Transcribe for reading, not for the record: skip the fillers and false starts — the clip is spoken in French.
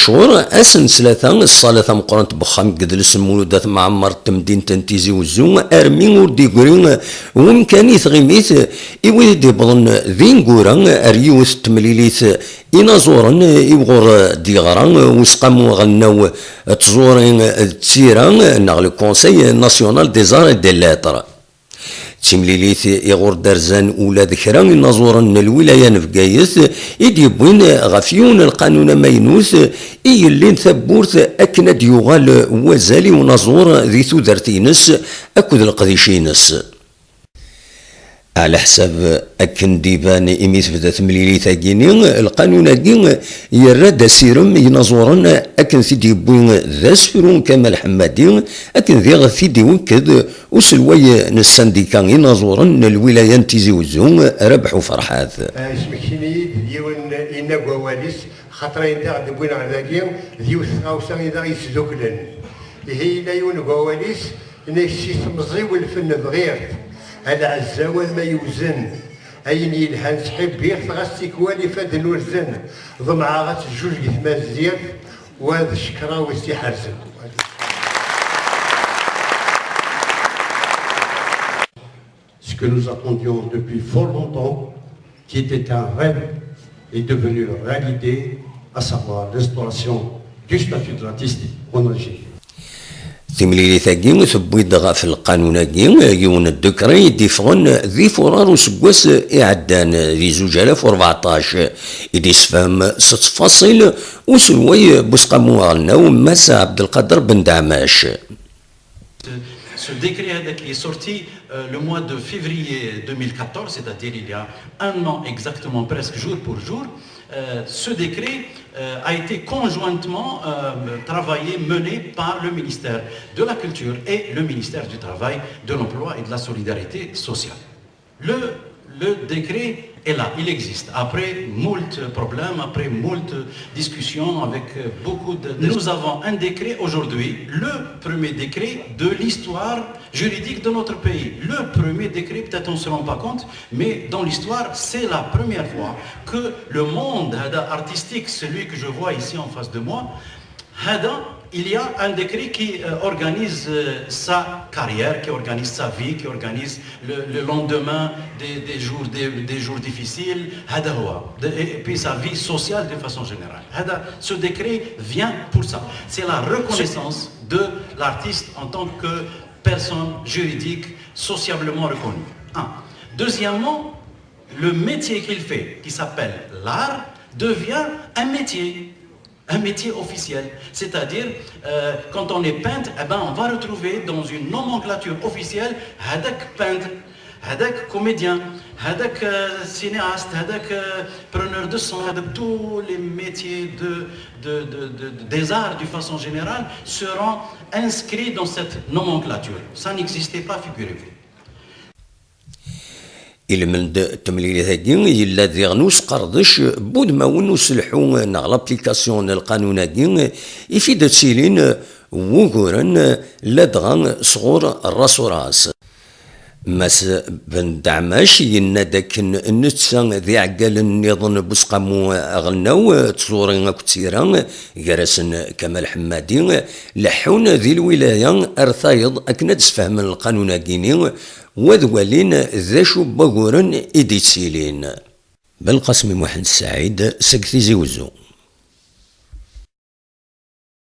شهور أسن ثلاثة الصلاة مقرنة بخام قدلس مولودات معمر تمدين تنتيزي وزوم أرمين وردي قرين ومكانيث غيميث إويدي بضن ذين قوران أريوث تمليليث إنازورن إبغور ديغران وسقامو غناو تزورين تسيران نغلي كونسي ناسيونال دي زار دي لاتر تمليليث يغور درزان أولا ذكران نازورن الولاية نفقايث إدي بوين غفيون القانون مينوث إيلين ثبورث أكند يغال وزالي ونازور ذي ثودرتينس أكد القديشينس على حساب أكن ديبان إميث بدات مليلي ثاقيني القانون دين يراد سيرم ينظرن أكن ثيدي بوين ذا سفرون كمال حمادين أكن ذي ثيدي وكد وسلوي نسانديكان ينظرن الولاية تيزي وزون ربحوا فرحات اسمكيني ديون إنا قواليس خاطرين تاع دبوين على ذاكي ذيو ثاوسان إذا يسدوكلن هي لا يون قواليس نكسي تمزي والفن بغير هذا عزاوال ما يوزن أين يلهان سحبير تغسي كوالي فاد الوزن ضمعا غتجوج كيما الزير وهذا الشكرا ويستي حرزن. Ce que nous attendions depuis fort longtemps, qui était un rêve, est devenu réalité, à savoir l'instauration du statut de l'artiste en Algérie. ثمليلي ثاقين ثبويد في القانون يون الدكري ديفغن ذي فرار وسقوس إعدان ذي 2014 إدي سفام 6 وسلوي بوسقامو غناو مسا عبد القادر بن دعماش. Ce décret qui est sorti le mois de février 2014, c'est-à-dire il y a un an exactement, presque jour pour jour, ce décret a été conjointement travaillé, mené par le ministère de la Culture et le ministère du Travail, de l'Emploi et de la Solidarité sociale. Le décret est là, il existe. Après moult problèmes, après moult discussions avec beaucoup de... Nous avons un décret aujourd'hui, le premier décret de l'histoire juridique de notre pays. Le premier décret, peut-être on ne se rend pas compte, mais dans l'histoire, c'est la première fois que le monde artistique, celui que je vois ici en face de moi, il y a un décret qui organise sa carrière, qui organise sa vie, qui organise le lendemain des jours difficiles, et puis sa vie sociale de façon générale. Ce décret vient pour ça. C'est la reconnaissance de l'artiste en tant que personne juridique, sociablement reconnue. Deuxièmement, le métier qu'il fait, qui s'appelle l'art, devient un métier officiel. C'est-à-dire, quand on est peintre, on va retrouver dans une nomenclature officielle hadak peintre, hadak comédien, hadak cinéaste, hadak preneur de son, tous les métiers des arts de façon générale seront inscrits dans cette nomenclature. Ça n'existait pas, figurez-vous. إلى من تمليلي ثاقي إلا ديغنوس قردش بود ما ونوس الحو نغ لابليكاسيون القانون هاكي يفيد تسيلين وقورن لدغن صغور الراس وراس ماس بن دعماش ينادك نتسا ذي عقال النظام بوسقامو غناو تصورين كتيران جرسن كمال حمادي لحون ذي الولاية ارثايض اكنا تسفهم القانون هاكيني وذوالين ذا شو بغورن إديتسيلين بالقسم محمد السعيد سكتي زوزو.